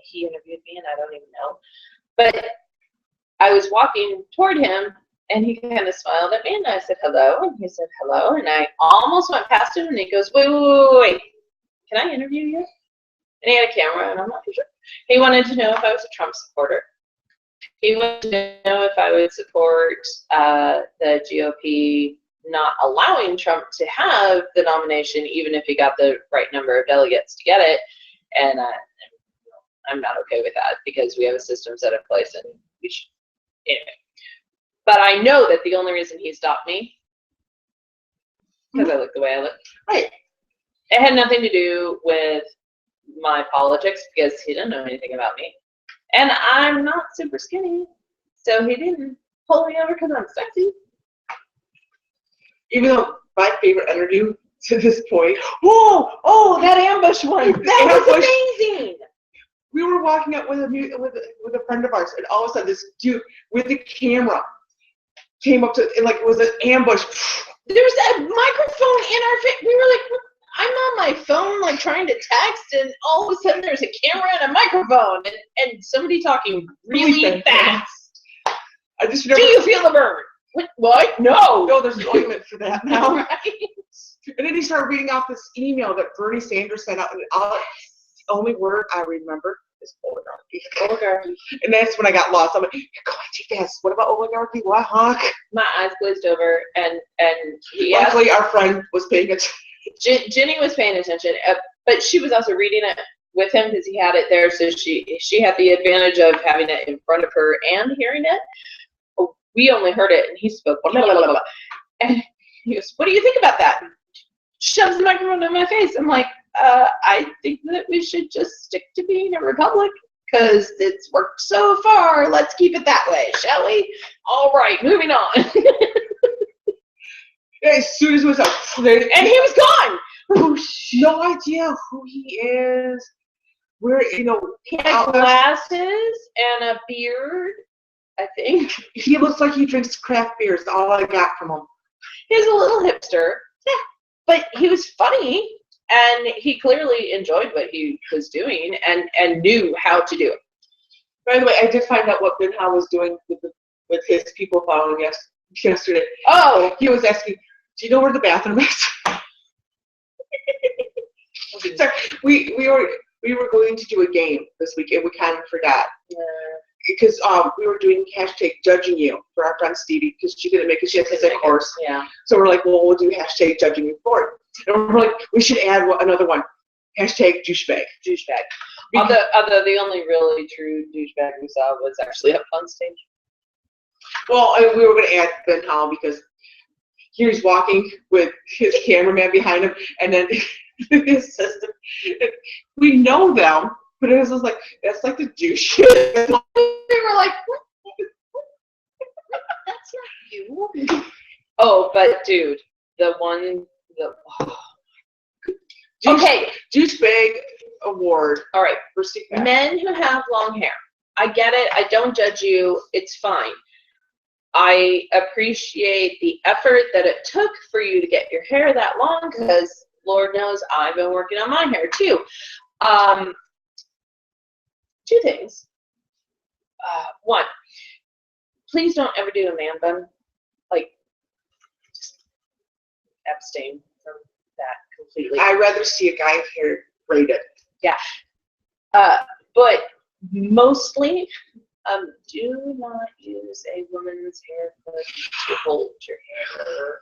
he interviewed me, and I don't even know. But I was walking toward him, and he kind of smiled at me, and I said hello, and he said hello, and I almost went past him, and he goes, wait, can I interview you? And he had a camera, and I'm not too sure. He wanted to know if I was a Trump supporter. He wanted to know if I would support the GOP not allowing Trump to have the nomination, even if he got the right number of delegates to get it. And I'm not okay with that, because we have a system set in place, and we should, anyway. But I know that the only reason he stopped me, because I look the way I look. Right. It had nothing to do with my politics, because he didn't know anything about me. And I'm not super skinny, so he didn't pull me over because I'm sexy. Even though my favorite interview to this point, oh, that ambush one. That was amazing. We were walking up with a friend of ours, and all of a sudden this dude with the camera came up to, and like it was an ambush. There's a microphone in our face. We were like, I'm on my phone, like trying to text, and all of a sudden there's a camera and a microphone, and somebody talking really fast. I just remember. Do you feel the burn? What? No. No, there's an ointment for that now. Right. And then he started reading off this email that Bernie Sanders sent out, and the only word I remember is oligarchy. Oligarchy. And that's when I got lost. I'm like, you're going too fast. What about oligarchy? What, Hawk? My eyes glazed over, and he Luckily, our friend was paying attention. Jenny was paying attention, but she was also reading it with him because he had it there, so she had the advantage of having it in front of her and hearing it. We only heard it, and he spoke, blah, blah, blah, blah. And he goes, what do you think about that? And shoves the microphone in my face. I'm like, I think that we should just stick to being a republic, because it's worked so far. Let's keep it that way, shall we? All right, moving on. As soon as it was up, and he was gone. No idea who he is. Where, he had glasses and a beard, I think. He looks like he drinks craft beers. All I got from him. He's a little hipster, but he was funny, and he clearly enjoyed what he was doing and knew how to do it. By the way, I did find out what Ben Howe was doing with his people following yesterday. Oh, he was asking, do you know where the bathroom is? Sorry, we were going to do a game this week, and we kind of forgot. Because we were doing hashtag judging you for our friend Stevie, because she couldn't make it. She had to take a course. Yeah. So we're like, well, we'll do hashtag judging you for it. And we're like, we should add another one. Hashtag douchebag. Douchebag. Although the only really true douchebag we saw was actually up on stage. Well, we were going to add Ben Howe, because here he's walking with his cameraman behind him, and then his assistant. We know them, but it was just like, that's like the douche. We were like, what? That's not you. Oh, but dude, okay, douchebag award. All right, for CPAC. Men who have long hair. I get it. I don't judge you. It's fine. I appreciate the effort that it took for you to get your hair that long, because Lord knows I've been working on my hair too. Two things. One, please don't ever do a man bun. Like, just abstain from that completely. I'd rather see a guy's hair braided. Yeah. But mostly, do not use a woman's hair clip to hold your hair.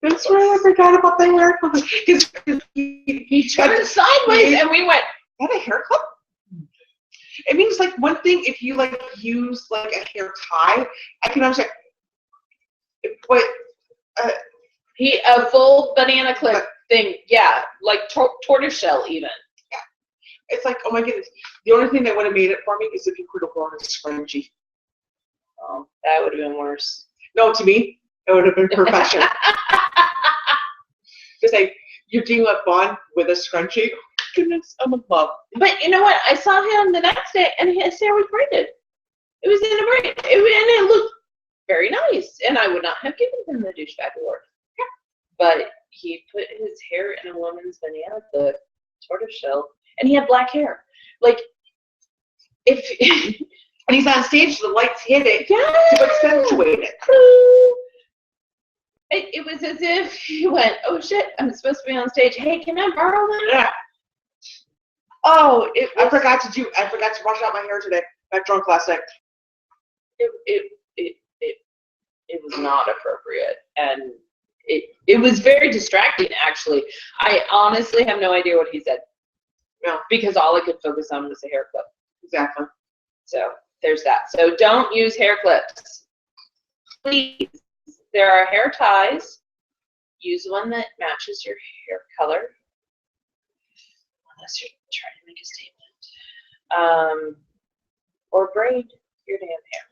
That's right, I forgot about the hair clip. Because he turned sideways, and we went, is that a hair clip? It means, like, one thing, if you, like, use, like, a hair tie, I can understand. But, a full banana clip thing, yeah, like tortoise shell even. Yeah. It's like, oh my goodness. The only thing that would have made it for me is if you could have worn a scrunchie. Oh, that would have been worse. No, to me, it would have been perfection. Just like, you're doing a bun with a scrunchie. Oh, goodness, I'm in love. But you know what? I saw him the next day, and his hair was braided. It was in a braid, and it looked very nice. And I would not have given him the douchebag award. Yeah. But he put his hair in a woman's banana clip, tortoiseshell, and he had black hair. Like, if and he's on stage, the lights hit it to accentuate it. It was as if he went, oh shit, I'm supposed to be on stage. Hey, can I borrow that? Yeah. Oh, I forgot to brush out my hair today. Got drunk last night. It was not appropriate, and it was very distracting, actually. I honestly have no idea what he said. No. Because all I could focus on was the hair clip. Exactly. So there's that. So don't use hair clips. Please. There are hair ties. Use one that matches your hair color. Unless you're trying to make a statement. Or braid your damn hair.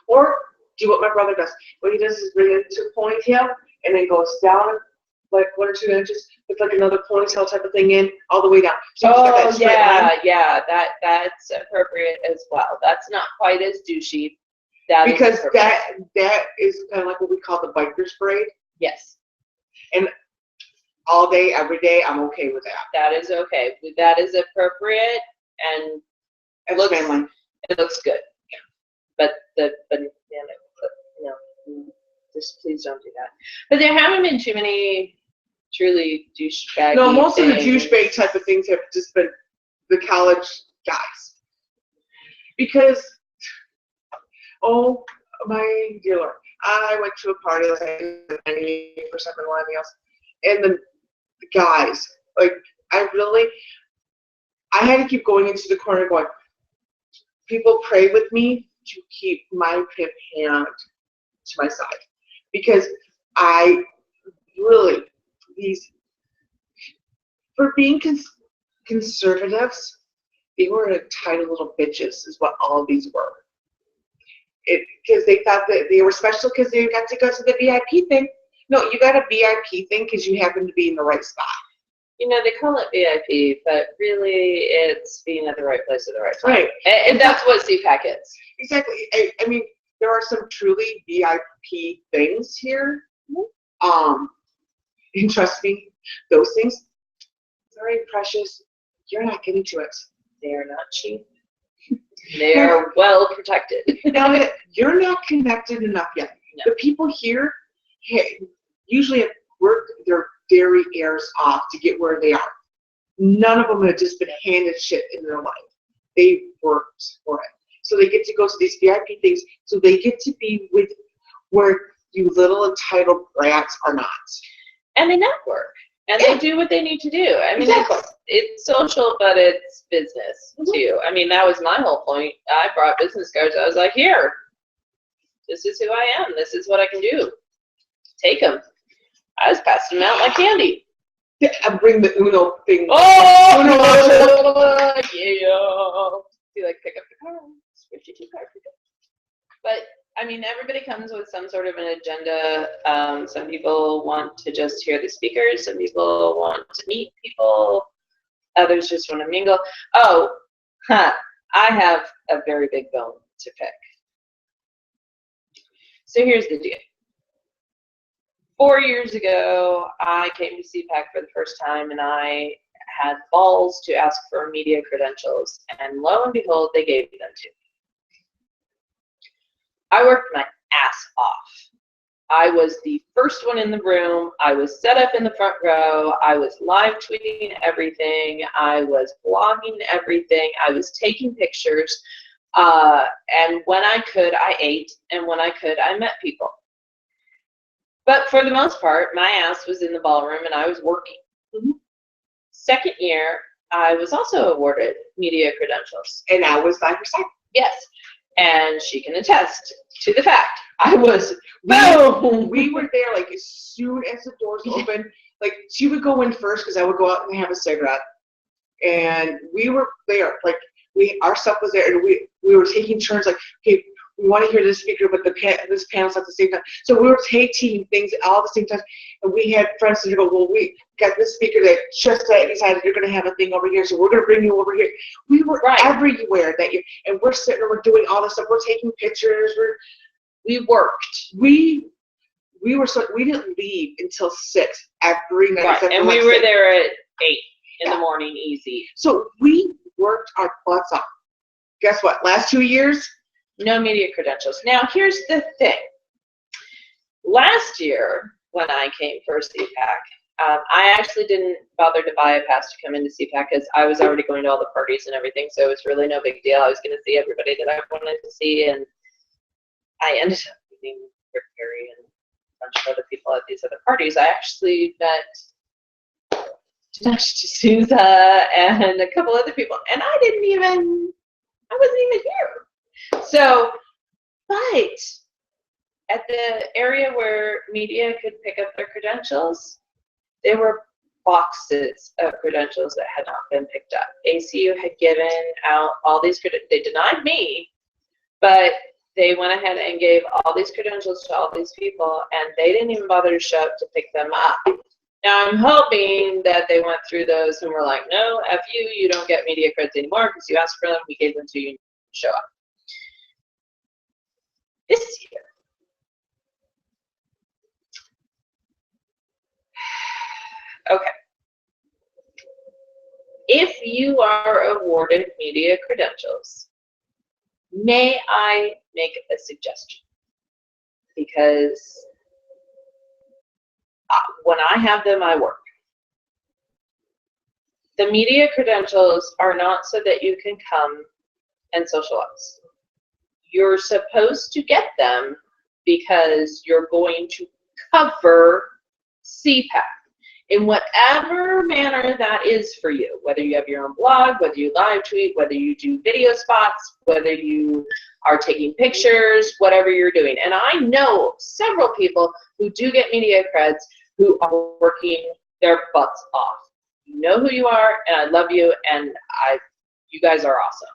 Or do what my brother does. What he does is bring it into a ponytail and then goes down like 1 or 2 inches with like another ponytail type of thing in all the way down. So oh yeah, that's appropriate as well. That's not quite as douchey. Because that is kind of like what we call the biker's braid. Yes. And all day, every day, I'm okay with that. That is okay. That is appropriate and it looks family. It looks good. Yeah. But the banana clip, no, just please don't do that. But there haven't been too many truly douchebag. No, most of the douchebag type of things have just been the college guys. Because, oh my dear Lord, I went to a party last night, 98% millennials, and the guys, like, I had to keep going into the corner going, people pray with me to keep my pimp hand to my side. Because I really, for being conservatives, they were entitled little bitches is what all of these were. Because they thought that they were special because they got to go to the VIP thing. No, you got a VIP thing because you happen to be in the right spot. You know, they call it VIP, but really it's being at the right place at the right time. Right. And that's what CPAC is. Exactly. I mean, there are some truly VIP things here. And trust me, those things, very precious. You're not getting to it. They are not cheap. They are well protected. Now, you're not connected enough yet. No. The people here usually have worked their dairy heirs off to get where they are. None of them have just been handed shit in their life. They worked for it. So they get to go to these VIP things, so they get to be with where you little entitled brats are not. And they network. And they do what they need to do. I mean, it's social, but it's business, too. I mean, that was my whole point. I brought business cards. I was like, here, this is who I am. This is what I can do. Take them. I was passing them out like candy. Yeah, I bring the Uno thing. Oh! Uno! Yeah. You like pick up the car, switch it to car pickup. But I mean, everybody comes with some sort of an agenda. Some people want to just hear the speakers. Some people want to meet people. Others just want to mingle. Oh, I have a very big bone to pick. So here's the deal. 4 years ago, I came to CPAC for the first time, and I had balls to ask for media credentials. And lo and behold, they gave them to me. I worked my ass off. I was the first one in the room. I was set up in the front row. I was live tweeting everything. I was blogging everything. I was taking pictures. And when I could, I ate. And when I could, I met people. But for the most part, my ass was in the ballroom and I was working. Second year, I was also awarded media credentials. And I was 5%. Yes. And she can attest to the fact I was boom. We were there like as soon as the doors opened. Like she would go in first because I would go out and have a cigarette, and we were there. Like our stuff was there, and we were taking turns. Like, okay, we want to hear this speaker, but this panel's at the same time. So we were taking things all at the same time, and we had friends who go, well, we got this speaker that just decided you're going to have a thing over here, so we're going to bring you over here. We were everywhere that year, and we're sitting there, we're doing all this stuff. We're taking pictures. We worked. We didn't leave until 6 every night. Right. And we were there at 8 in the morning, easy. So we worked our butts off. Guess what? Last 2 years, no media credentials. Now, here's the thing. Last year, when I came for CPAC, I actually didn't bother to buy a pass to come into CPAC because I was already going to all the parties and everything, so it was really no big deal. I was going to see everybody that I wanted to see, and I ended up meeting Rick Perry and a bunch of other people at these other parties. I actually met D'Souza and a couple other people, and I wasn't even here. So, but at the area where media could pick up their credentials, there were boxes of credentials that had not been picked up. ACU had given out all these credentials. They denied me, but they went ahead and gave all these credentials to all these people, and they didn't even bother to show up to pick them up. Now, I'm hoping that they went through those and were like, no, F you, you don't get media credits anymore because you asked for them, we gave them to you, and show up. This year, okay. If you are awarded media credentials, may I make a suggestion? Because when I have them, I work. The media credentials are not so that you can come and socialize. You're supposed to get them because you're going to cover CPAC in whatever manner that is for you, whether you have your own blog, whether you live tweet, whether you do video spots, whether you are taking pictures, whatever you're doing. And I know several people who do get media creds who are working their butts off. You know who you are, and I love you, and you guys are awesome.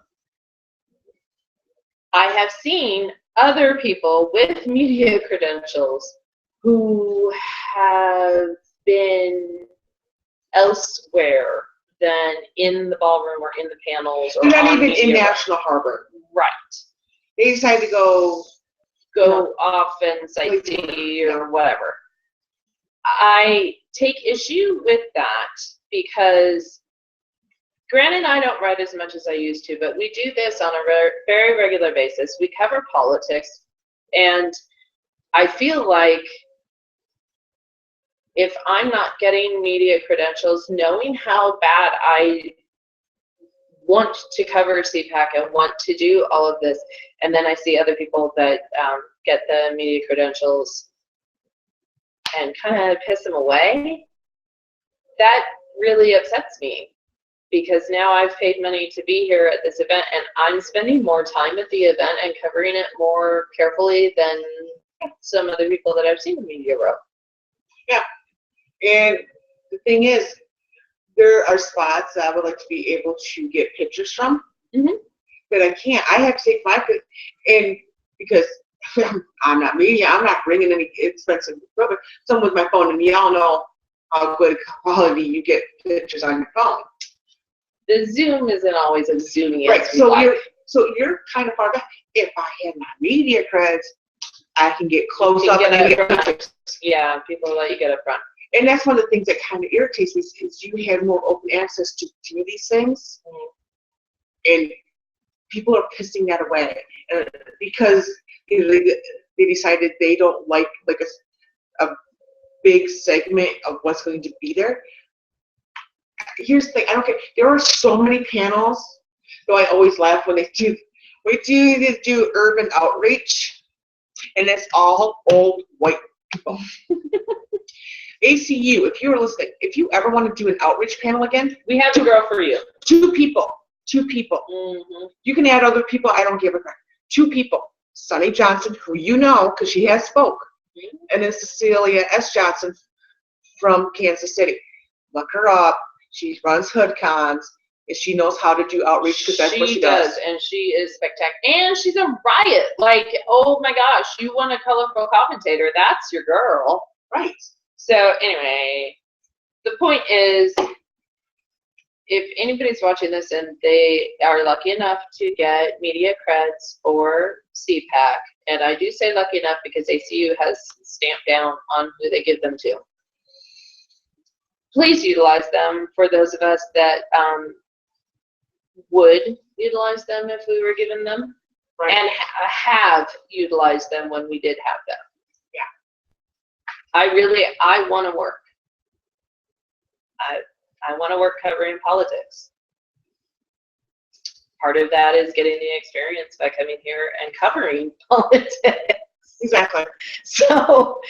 I have seen other people with media credentials who have been elsewhere than in the ballroom or in the panels. Or not even in National Harbor. Right. They decided to go off and sightsee or whatever. I take issue with that because, granted, I don't write as much as I used to, but we do this on a very regular basis. We cover politics, and I feel like if I'm not getting media credentials, knowing how bad I want to cover CPAC and want to do all of this, and then I see other people that get the media credentials and kind of piss them away, that really upsets me, because now I've paid money to be here at this event, and I'm spending more time at the event and covering it more carefully than some other people that I've seen in media row. Yeah, and the thing is, there are spots that I would like to be able to get pictures from, but I can't. I have to take my, and because I'm not media, I'm not bringing any expensive equipment. So with my phone, and y'all know how good quality you get pictures on your phone. The zoom isn't always as zoomy right, as we like. You're kind of far back. If I had my media creds, I can get close up and I get pictures. Yeah, people let you get up front. And that's one of the things that kind of irritates me is you have more open access to do these things, and people are pissing that away because they decided they don't like a big segment of what's going to be there. Here's the thing, I don't care. There are so many panels, though I always laugh when they do urban outreach, and it's all old white people. ACU, if you were listening, if you ever want to do an outreach panel again, we have a girl for you. 2 people. 2 people. You can add other people. I don't give a crap. 2 people. Sunny Johnson, who you know because she has spoke, and then Cecilia S. Johnson from Kansas City. Look her up. She runs hood cons, And she knows how to do outreach because that's what she does. And she is spectacular. And she's a riot. Like, oh my gosh, you want a colorful commentator? That's your girl. Right. So anyway, the point is, if anybody's watching this and they are lucky enough to get media creds or CPAC, and I do say lucky enough because ACU has stamped down on who they give them to, please utilize them for those of us that would utilize them if we were given them, Right. and have utilized them when we did have them. Yeah. I want to work. I want to work covering politics. Part of that is getting the experience by coming here and covering politics. Exactly. So,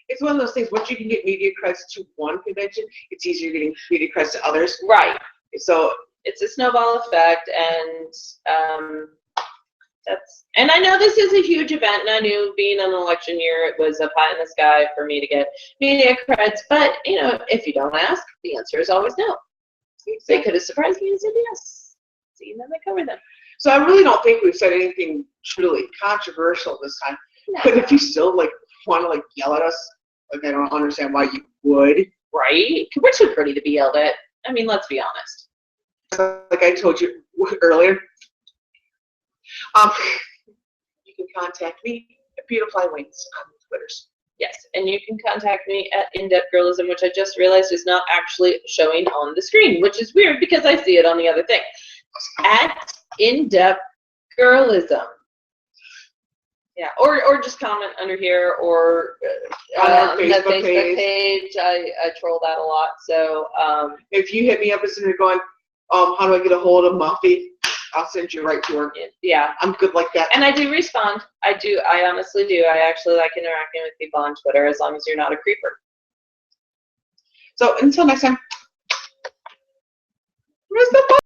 It's one of those things, once you can get media creds to one convention, it's easier getting media creds to others. right. So It's a snowball effect, and and I know this is a huge event, and I knew being an election year, it was a pie in the sky for me to get media creds, but, if you don't ask, the answer is always no. They could have surprised me and said yes. See, then they covered them. So I really don't think we've said anything truly controversial this time. No. But if you still, want to, yell at us, I don't understand why you would. Right? We're too pretty to be yelled at. I mean, let's be honest. Like I told you earlier, you can contact me at Beautifly Wings on Twitters. Yes, and you can contact me at In-Depth Girlism, which I just realized is not actually showing on the screen, which is weird because I see it on the other thing. At In-Depth Girlism. Yeah, or just comment under here, or on our the Facebook page. I troll that a lot. So if you hit me up and you're going, how do I get a hold of Muffy? I'll send you right to her. Yeah. I'm good like that. And I do respond. I honestly do. I actually like interacting with people on Twitter as long as you're not a creeper. So until next time, where's the